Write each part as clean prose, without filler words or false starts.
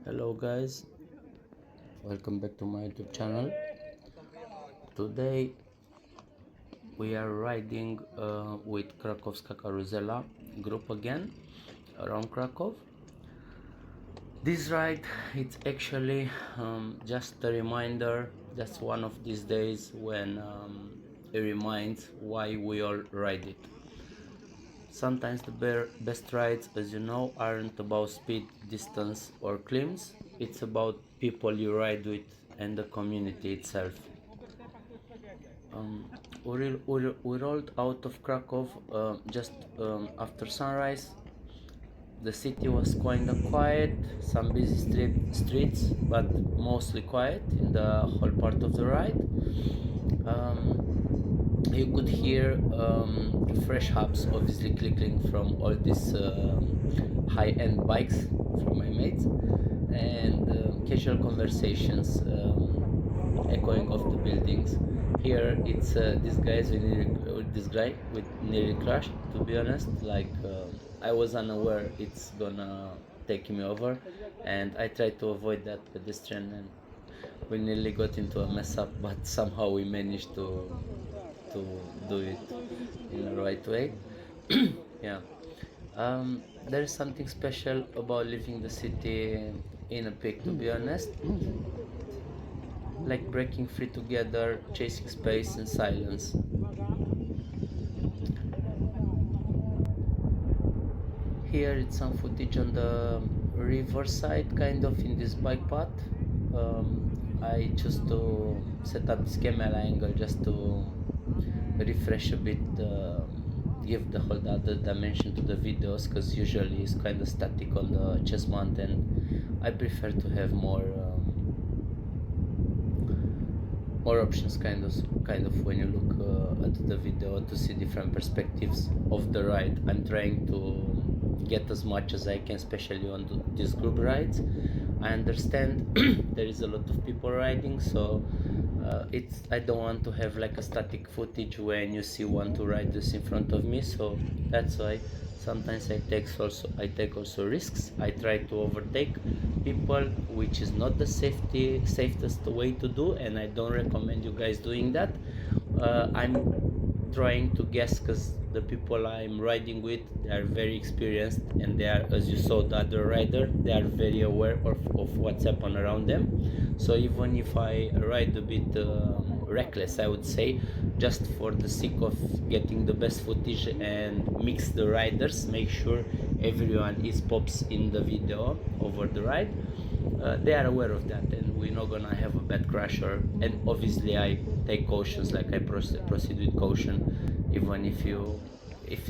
Hello guys, welcome back to my YouTube channel. Today we are riding with Krakowska Karoozela group again around Krakow. This ride, it's actually just a reminder, just one of these days when it reminds why we all ride it. Sometimes the best rides, as you know, aren't about speed, distance or climbs. It's about people you ride with and the community itself. We rolled out of Krakow just after sunrise. The city was kind of quiet, some busy streets, but mostly quiet in the whole part of the ride. You could hear fresh hubs obviously clicking from all these high-end bikes from my mates, and casual conversations echoing off the buildings. Here it's this guy with nearly crashed, to be honest. I was unaware it's gonna take me over, and I tried to avoid that pedestrian, and we nearly got into a mess up, but somehow we managed to do it in the right way. Yeah. There is something special about living the city in a peak, to be honest, like breaking free together, chasing space and silence. Here it's some footage on the riverside, kind of in this bike path. I chose to set up this camera angle just to refresh a bit, give the whole other dimension to the videos, because usually it's kind of static on the chest mount, and I prefer to have more options, kind of when you look at the video, to see different perspectives of the ride. I'm trying to get as much as I can, especially on these group rides. I understand there is a lot of people riding, so I don't want to have like a static footage when you see one, two riders in front of me, so that's why sometimes I take also risks. I try to overtake people, which is not the safest way to do, and I don't recommend you guys doing that. I'm trying to guess, because the people I'm riding with, they are very experienced, and they are, as you saw the other rider, they are very aware of what's happened around them. So even if I ride a bit reckless, I would say, just for the sake of getting the best footage and mix the riders, make sure everyone is pops in the video over the ride, they are aware of that, and we're not gonna have a bad crash. And obviously I take cautions, like I proceed with caution, even if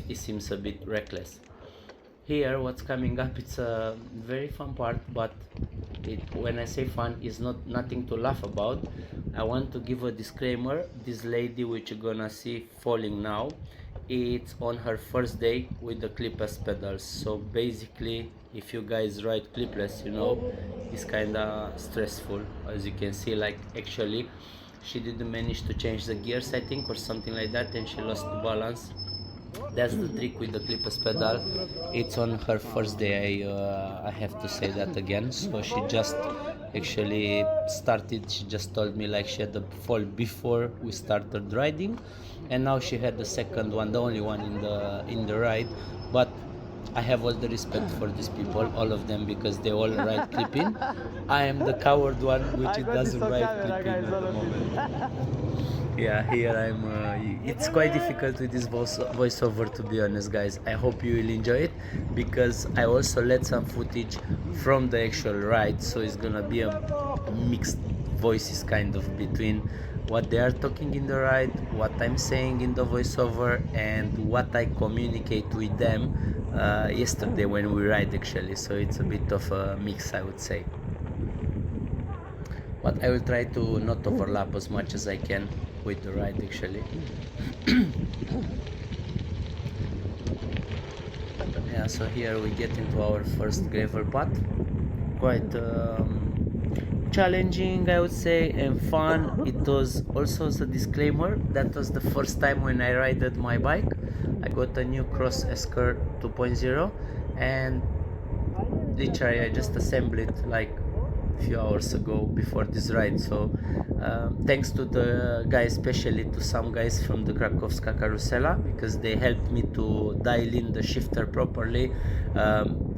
it seems a bit reckless. Here what's coming up, it's a very fun part, but when I say fun, is nothing to laugh about. I want to give a disclaimer. This lady which you're gonna see falling now, it's on her first day with the clipless pedals. So basically, if you guys ride clipless, you know it's kinda stressful. As you can see, like, actually she didn't manage to change the gears, I think, or something like that, and she lost the balance. That's the trick with the clipless pedal. It's on her first day, I have to say that again. So she just actually started, she just told me, like, she had a fall before we started riding, and now she had the second one, the only one in the ride. But I have all the respect for these people, all of them, because they all ride clipping. I am the coward one which it doesn't ride clipping at the moment. Yeah, here I'm. It's quite difficult with this voiceover, to be honest, guys. I hope you will enjoy it, because I also let some footage from the actual ride, so it's gonna be a mixed voices, kind of between what they are talking in the ride, what I'm saying in the voiceover, and what I communicate with them yesterday when we ride, actually. So it's a bit of a mix, I would say. But I will try to not overlap as much as I can with the ride, actually. Yeah, so here we get into our first gravel path. Quite challenging, I would say, and fun. It was also, as a disclaimer, that was the first time when I rided my bike. I got a new KROSS ESKER 2.0, and literally I just assembled it like few hours ago before this ride. So thanks to the guys, especially to some guys from the Krakowska Karoozela, because they helped me to dial in the shifter properly,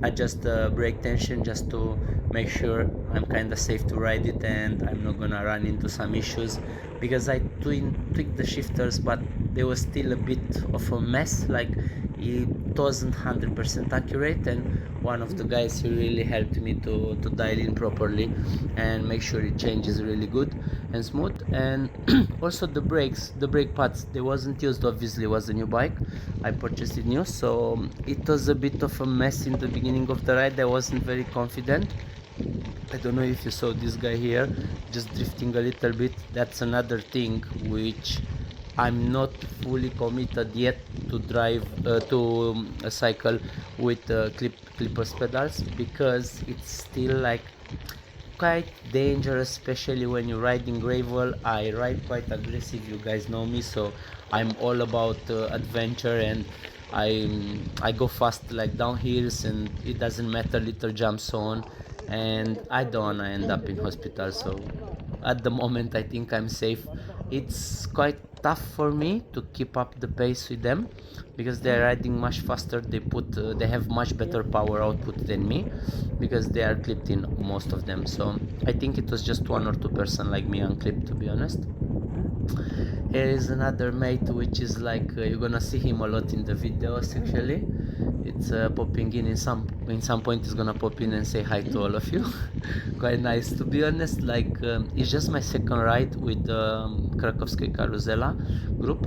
adjust the brake tension just to make sure I'm kind of safe to ride it and I'm not gonna run into some issues, because I tweaked the shifters, but there was still a bit of a mess, like it wasn't 100% accurate, and one of the guys, he really helped me to dial in properly and make sure it changes really good and smooth. And also the brake pads, they wasn't used, obviously. It was a new bike, I purchased it new, so it was a bit of a mess in the beginning of the ride. I wasn't very confident. I don't know if you saw this guy here just drifting a little bit. That's another thing which I'm not fully committed yet to drive to a cycle with clippers pedals, because it's still like quite dangerous, especially when you ride in gravel. I ride quite aggressive, you guys know me, so I'm all about adventure, and I go fast like down hills, and it doesn't matter, little jumps, so on, and I don't wanna end up in hospital. So at the moment I think I'm safe. It's quite tough for me to keep up the pace with them, because they're riding much faster. They have much better power output than me, because they are clipped in, most of them. So I think it was just 1 or 2% like me unclipped, to be honest. Here is another mate, which is like you're gonna see him a lot in the videos. Actually, it's popping in some point. He's gonna pop in and say hi to all of you. Quite nice, to be honest. Like it's just my second ride with the Krakowska Karoozela group.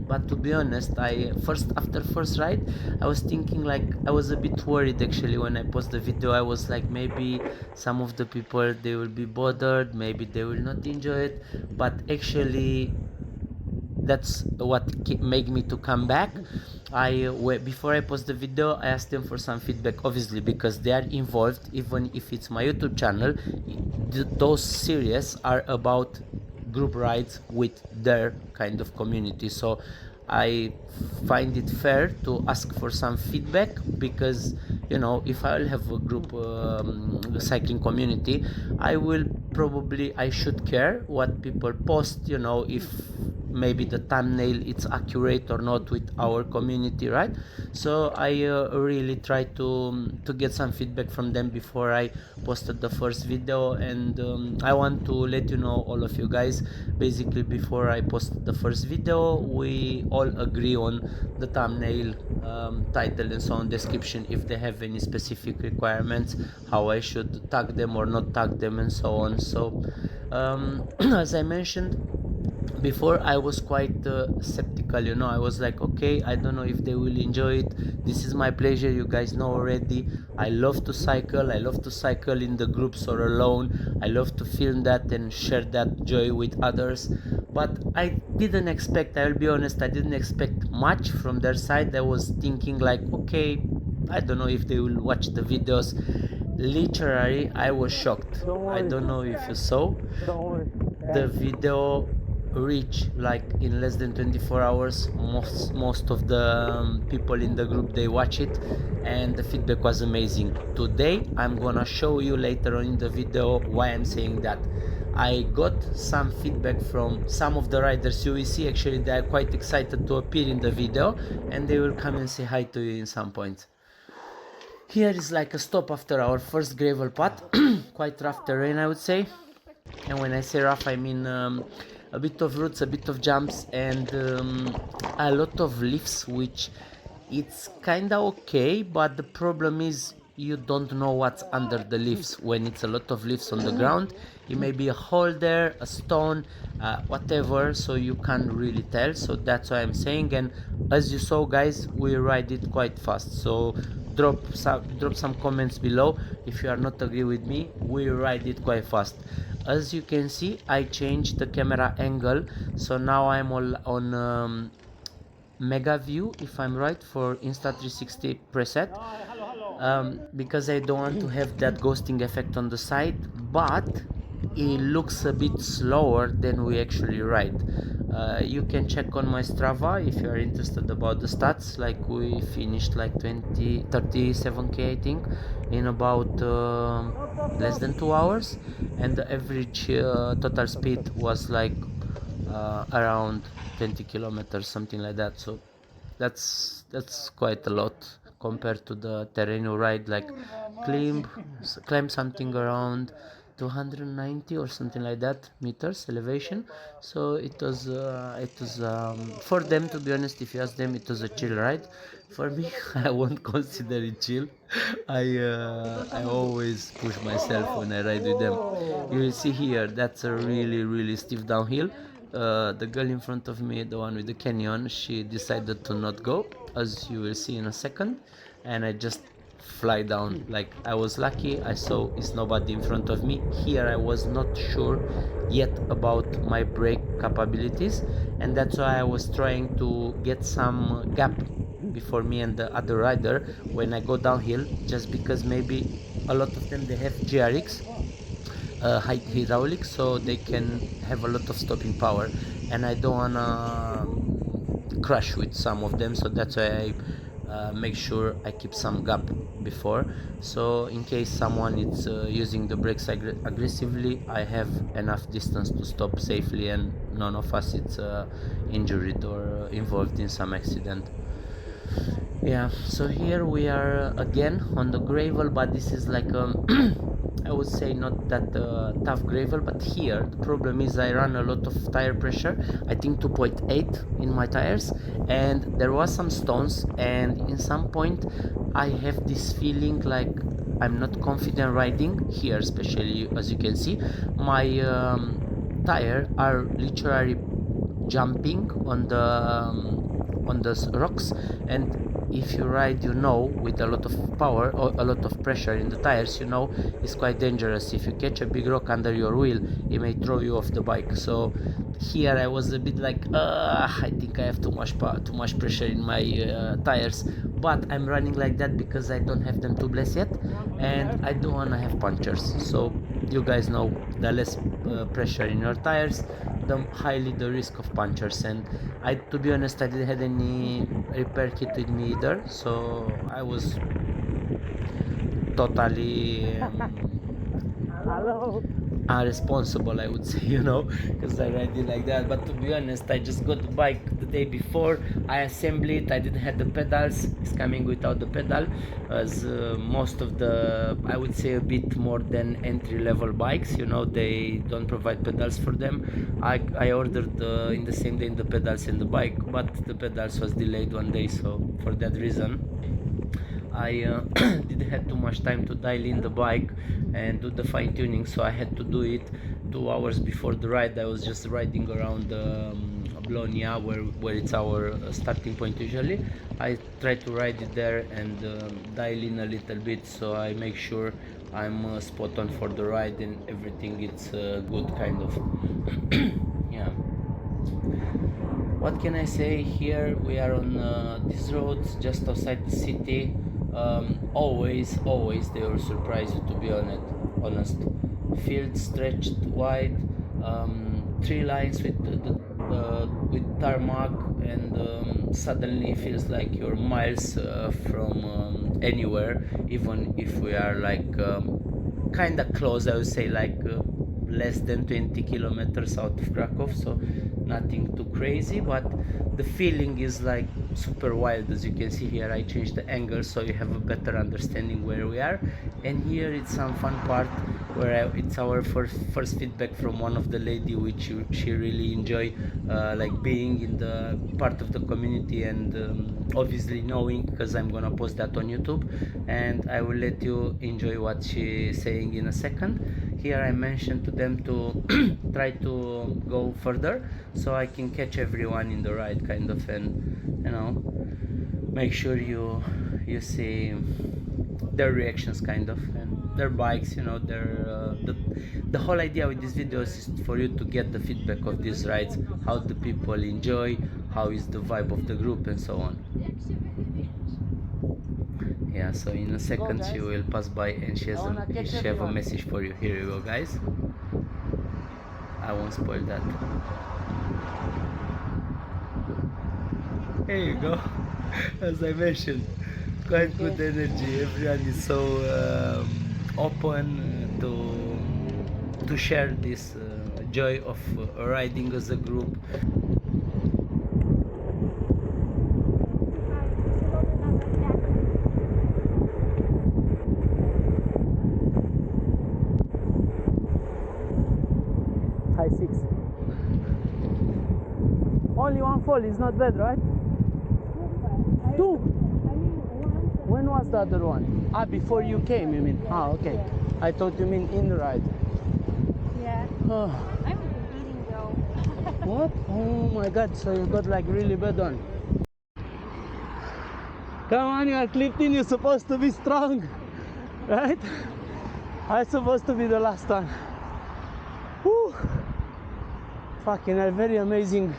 But to be honest, after first ride, I was thinking, like, I was a bit worried actually when I posted the video. I was like, maybe some of the people, they will be bothered, maybe they will not enjoy it. But actually, that's what made me to come back. Before I post the video, I asked them for some feedback, obviously, because they are involved. Even if it's my YouTube channel, those series are about group rides with their kind of community. So I find it fair to ask for some feedback, because if I'll have a group cycling community, I should care what people post, if maybe the thumbnail it's accurate or not with our community, right? So I really try to get some feedback from them before I posted the first video. And I want to let you know, all of you guys, basically, before I post the first video, we all agree on the thumbnail, title, and so on, description, if they have any specific requirements, how I should tag them or not tag them, and so on. So as I mentioned before, I was quite skeptical. I was like, okay, I don't know if they will enjoy it. This is my pleasure, you guys know already. I love to cycle in the groups or alone. I love to film that and share that joy with others. But I didn't expect, I will be honest, I didn't expect much from their side. I was thinking, like, okay, I don't know if they will watch the videos. Literally, I was shocked. I don't know if you saw the video reach, like, in less than 24 hours. Most of the people in the group, they watch it, and the feedback was amazing. Today I'm gonna show you later on in the video why I'm saying that. I got some feedback from some of the riders. You will see, actually, they are quite excited to appear in the video, and they will come and say hi to you in some point. Here is like a stop after our first gravel path. Quite rough terrain, I would say. And when I say rough, I mean a bit of roots, a bit of jumps, and a lot of lifts, which it's kinda okay, but the problem is you don't know what's under the lifts. When it's a lot of lifts on the ground, it may be a hole there, a stone, whatever, so you can't really tell. So that's why I'm saying. And as you saw, guys, we ride it quite fast. So drop some comments below if you are not agree with me. We ride it quite fast. As you can see, I changed the camera angle, so now I'm all on mega view, if I'm right, for Insta360 preset, because I don't want to have that ghosting effect on the side. But it looks a bit slower than we actually ride. You can check on my Strava if you are interested about the stats. Like we finished like 37k I think in about less than 2 hours, and the average total speed was like around 20 kilometers, something like that. So that's quite a lot compared to the terrain you ride, like climb something around 290 or something like that meters elevation. So it was for them, to be honest, if you ask them, it was a chill ride. For me, I won't consider it chill. I always push myself when I ride with them. You will see here, that's a really steep downhill. The girl in front of me, the one with the canyon, she decided to not go, as you will see in a second, and I just fly down. Like, I was lucky, I saw it's nobody in front of me. Here I was not sure yet about my brake capabilities, and that's why I was trying to get some gap before me and the other rider when I go downhill, just because maybe a lot of them, they have GRX, hydraulic, so they can have a lot of stopping power, and I don't wanna crash with some of them. So that's why I make sure I keep some gap before, so in case someone is using the brakes aggressively, I have enough distance to stop safely, and none of us is injured or involved in some accident. Yeah, so here we are again on the gravel, but this is like I would say not that tough gravel. But here the problem is I run a lot of tire pressure, I think 2.8 in my tires, and there was some stones, and in some point I have this feeling like I'm not confident riding here, especially as you can see my tire are literally jumping on the rocks. And if you ride, you know, with a lot of power or a lot of pressure in the tires, you know, it's quite dangerous. If you catch a big rock under your wheel, it may throw you off the bike. So here I was a bit like I think I have too much pressure in my tires, but I'm running like that because I don't have them to bless yet, and I don't want to have punctures. So you guys know, the less pressure in your tires, the highly the risk of punctures. And I, to be honest, I didn't have any repair kit with me either, so I was totally unresponsible, I would say, you know, because I ride it like that. But to be honest, I just got the bike the day before, I assembled it, I didn't have the pedals, it's coming without the pedal, as most of the, I would say, a bit more than entry-level bikes, you know, they don't provide pedals for them. I ordered in the same day the pedals in the bike, but the pedals was delayed one day, so for that reason I didn't have too much time to dial in the bike and do the fine-tuning, so I had to do it 2 hours before the ride. I was just riding around Blonia, where it's our starting point usually. I try to ride it there and dial in a little bit, so I make sure I'm spot on for the ride and everything, it's good, kind of. Yeah, what can I say? Here we are on these roads just outside the city. Always they will surprise you, to be honest. Fields stretched wide, tree lines with tarmac, and suddenly it feels like you're miles from anywhere, even if we are like kind of close. I would say like less than 20 kilometers out of Krakow, so nothing too crazy, but the feeling is like super wild. As you can see here, I changed the angle so you have a better understanding where we are. And here it's some fun part where it's our first feedback from one of the lady, which she really enjoy like being in the part of the community, and obviously knowing, because I'm gonna post that on YouTube, and I will let you enjoy what she's saying in a second. Here I mentioned to them to try to go further so I can catch everyone in the ride, kind of, and you know, make sure you see their reactions, kind of, and their bikes, you know, their the whole idea with these videos is for you to get the feedback of these rides, how the people enjoy, how is the vibe of the group, and so on. Yeah, so in a second she will pass by and she have a message for you. Here you go, guys. I won't spoil that. Here you go. As I mentioned, quite good energy. Everyone is so open to share this joy of riding as a group. High 6. Only one fall is not bad, right? Two. When was the other one? Ah, before you came, you mean? Ah, okay. Yeah. I thought you mean in the ride. Yeah. Oh. I'm bleeding though. What? Oh my god, so you got like really bad one. Come on, you are clipped in, you're supposed to be strong. Right? I'm supposed to be the last one. Whew. Fucking hell, very amazing.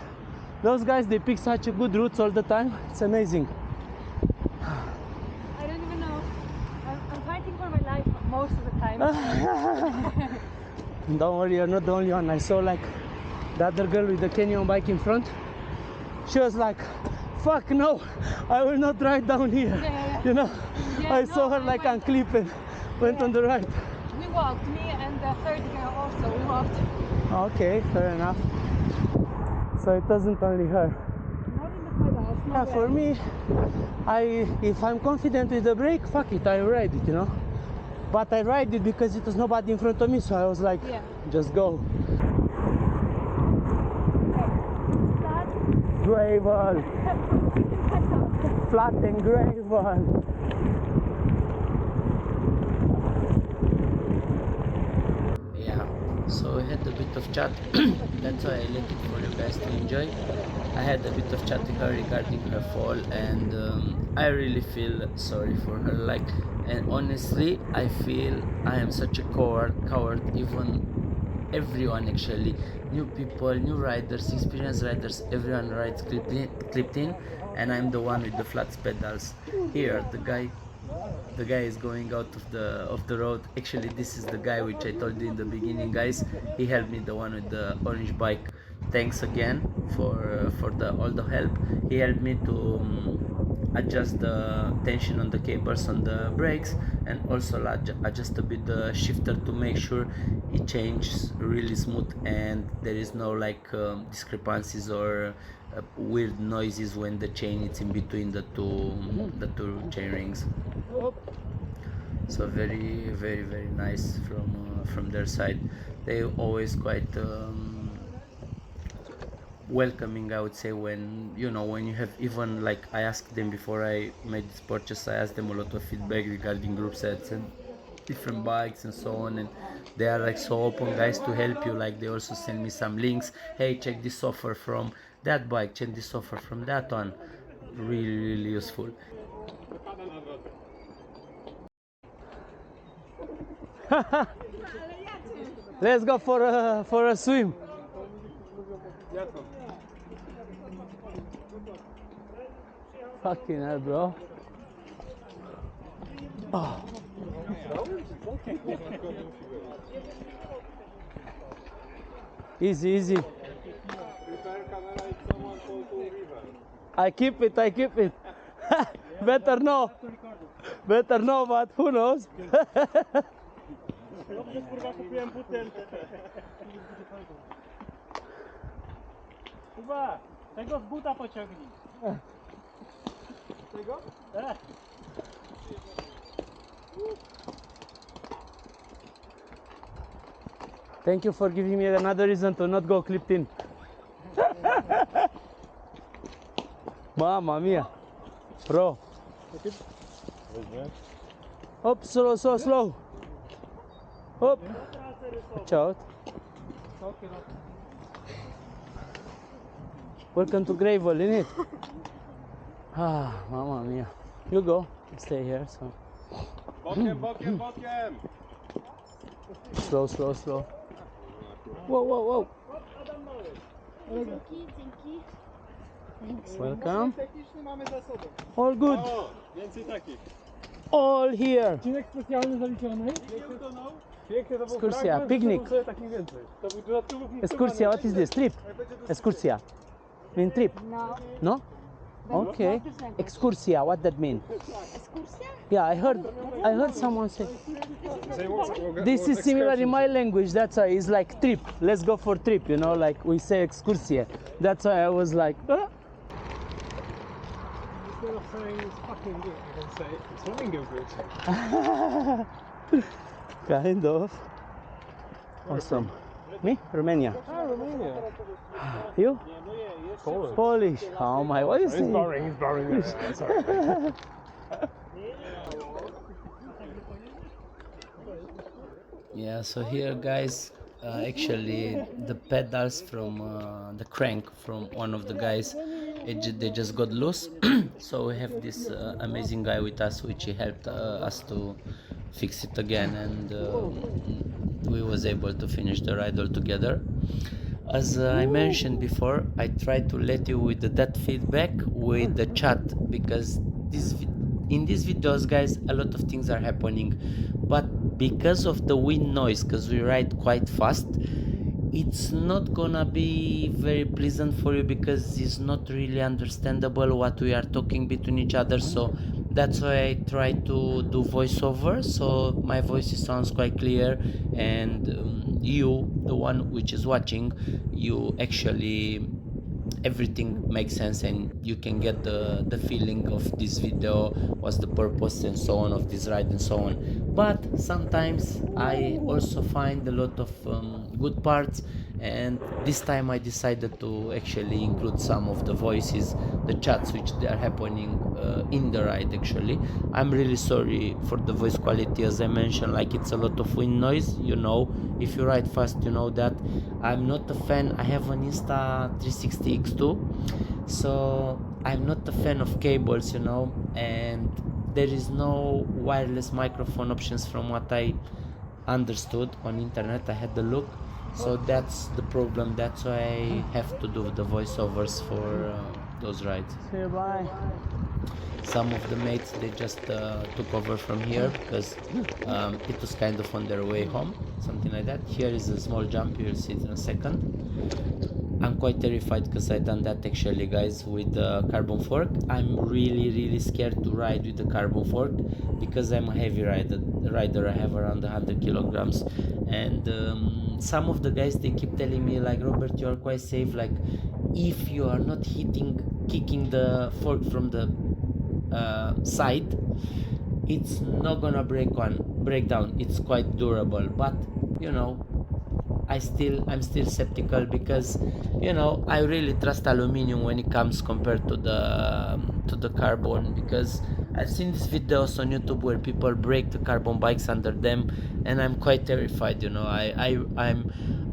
Those guys, they pick such a good routes all the time. It's amazing. I don't even know. I'm fighting for my life most of the time. Don't worry, you're not the only one. I saw like the other girl with the canyon bike in front. She was like, fuck no, I will not ride down here. Yeah. You know, Yeah, I saw her like unclip and went on the right. We walked, me and the third girl also, we walked. Okay, fair enough. So it wasn't only her. Not in the pedals, no Yeah, way. for me, if I'm confident with the brake, fuck it, I ride it, you know. But I ride it because it was nobody in front of me, so I was like, Yeah. just go. Flat. Gravel, flat and gravel. Yeah, so we had a bit of chat. That's why I let it for you guys to enjoy. I had a bit of chat with her regarding her fall, and I really feel sorry for her. Like, and honestly, I feel I am such a coward. Even everyone actually, new people, new riders, experienced riders, everyone rides clipped in, and I'm the one with the flat pedals. Here, the guy is going out of the road. Actually, this is the guy which I told you in the beginning, guys. He helped me, the one with the orange bike. Thanks again for the all the help. He helped me to adjust the tension on the cables on the brakes, and also adjust a bit the shifter to make sure it changes really smooth and there is no like discrepancies or weird noises when the chain is in between the two chain rings. So very nice from their side. They always quite welcoming, I would say, when when you have, even like I asked them before I made this purchase, I asked them a lot of feedback regarding group sets and different bikes and so on, and they are like so open, guys, to help you. Like, they also send me some links. Hey, check this offer from that bike, check this offer from that one. Really useful. Let's go for a swim. Fucking hell, bro. Oh. Easy. I keep it. Better no, but who knows? Kuba, tego z buta pociągnij. Tego? Tak. Thank you for giving me another reason to not go clipped in. Mamma mia. Bro. Hop, slow. Hop. Watch out. Welcome to gravel, innit? Ah, mamma mia. You go. Stay here, so. Bokiem. Slow. Whoa. Dzięki. Welcome. Techniczny mamy za sobą. All good. O, więcej takich. All here. Odcinek specjalny zaliczony. Nie utonął. Piękny to był Ekskursja, fragment, piknik. żeby sobie tak mniej więcej. To był dodatkowy funkcjonalny. Excursia, what is this? Trip? Excursia. Mean trip? No. No? Okay. Excursia, what that mean? Excursia? Yeah, I heard someone say. This is similar in my language. That's why it's like trip. Let's go for trip, you know, like we say excursia. That's why I was like, ah. Instead of saying it's fucking good, you can say it's flamingo bridge. Kind of. Awesome. Me? Romania. Ah, Romania. You? Poland. Polish. Oh my, what is He's it? boring, he's boring. Yeah, sorry. Yeah, so here guys, actually the pedals from the crank from one of the guys, they just got loose. So we have this amazing guy with us which he helped us to fix it again, and we was able to finish the ride all together. As I mentioned before, I try to let you with that feedback with the chat, because in these videos guys a lot of things are happening, but because of the wind noise, because we ride quite fast, it's not gonna be very pleasant for you, because it's not really understandable what we are talking between each other. So that's why I try to do voiceover, so my voice sounds quite clear, and you, the one which is watching, you actually everything makes sense, and you can get the feeling of this video, what's the purpose and so on of this ride and so on. But sometimes I also find a lot of good parts, and this time I decided to actually include some of the voices, the chats which they are happening in the ride. Actually, I'm really sorry for the voice quality, as I mentioned, like it's a lot of wind noise, you know, if you ride fast you know that. I'm not a fan, I have an Insta360 X2, so I'm not a fan of cables, you know, and there is no wireless microphone options from what I understood on internet. I had the look, so that's the problem. That's why I have to do the voiceovers for those rides. Say bye. Some of the mates, they just took over from here because it was kind of on their way home, something like that. Here is a small jump, you'll see it in a second. I'm quite terrified because I done that actually guys with the carbon fork. I'm really scared to ride with the carbon fork because I'm a heavy rider. I have around 100 kilograms, and some of the guys, they keep telling me like, Robert, you are quite safe, like if you are not kicking the fork from the side, it's not gonna break down, it's quite durable. But you know, I'm still skeptical because, you know, I really trust aluminum when it comes compared to the carbon, because I've seen these videos on YouTube where people break the carbon bikes under them, and I'm quite terrified, you know.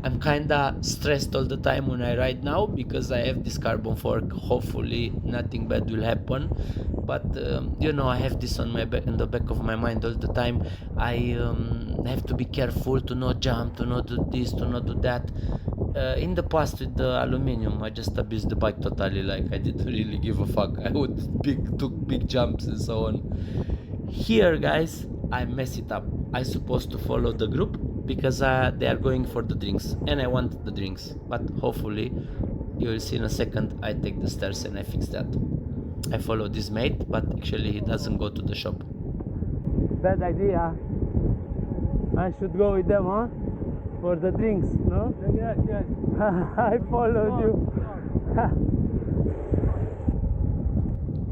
I'm kinda stressed all the time when I ride now because I have this carbon fork. Hopefully nothing bad will happen, but you know, I have this on the back of my mind all the time. I have to be careful to not jump, to not do this, to not do that. In the past with the aluminum, I just abused the bike totally, like I didn't really give a fuck. I would took big jumps and so on. Here guys, I mess it up. I supposed to follow the group because they are going for the drinks, and I wanted the drinks, but hopefully you will see in a second. I take the stairs and I fix that. I follow this mate, but actually he doesn't go to the shop. Bad idea. I should go with them, huh? For the drinks, no? Yes. I followed you.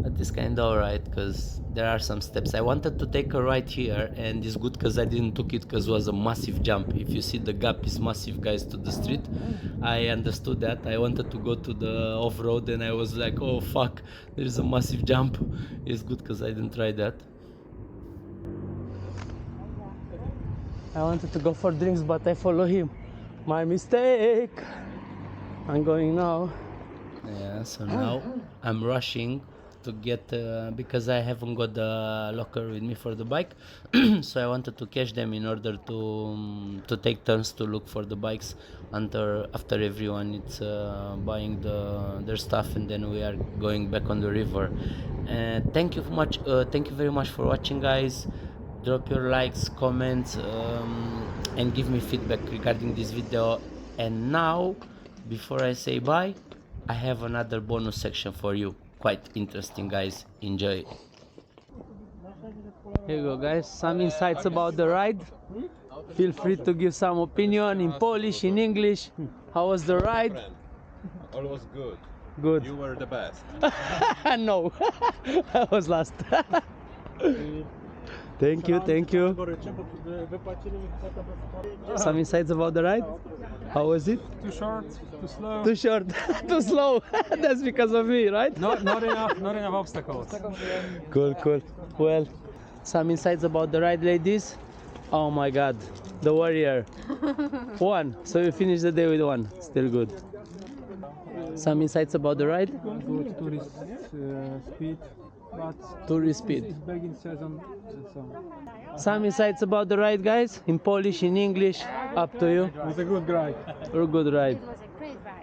That is kind of alright because there are some steps. I wanted to take a right here, and it's good because I didn't took it because it was a massive jump. If you see, the gap is massive guys to the street. I understood that. I wanted to go to the off-road and I was like, oh fuck, there is a massive jump. It's good because I didn't try that. I wanted to go for drinks, but I follow him. My mistake. I'm going now. Yeah, so now I'm rushing to get because I haven't got the locker with me for the bike. So I wanted to catch them in order to take turns to look for the bikes after everyone is buying their stuff, and then we are going back on the river. Thank you very much for watching guys. Drop your likes, comments, and give me feedback regarding this video. And now, before I say bye, I have another bonus section for you. Quite interesting, guys. Enjoy. Here you go, guys. Some insights about the ride. Feel free to give some opinion in Polish, in English. How was the ride? Always good. Good. You were the best. No, I was last. Thank you, thank you. Some insights about the ride? How was it? Too short, too slow. Too short, too slow. That's because of me, right? Not enough obstacles. Cool, cool. Well, some insights about the ride, ladies. Oh my God, the warrior. One. So you finish the day with one. Still good. Some insights about the ride. Good tourist speed, but Tourist speed. it's beginning season, so Some insights about the ride, guys. In Polish, in English. Up to you. it was a good ride. Or good ride. It was a great ride.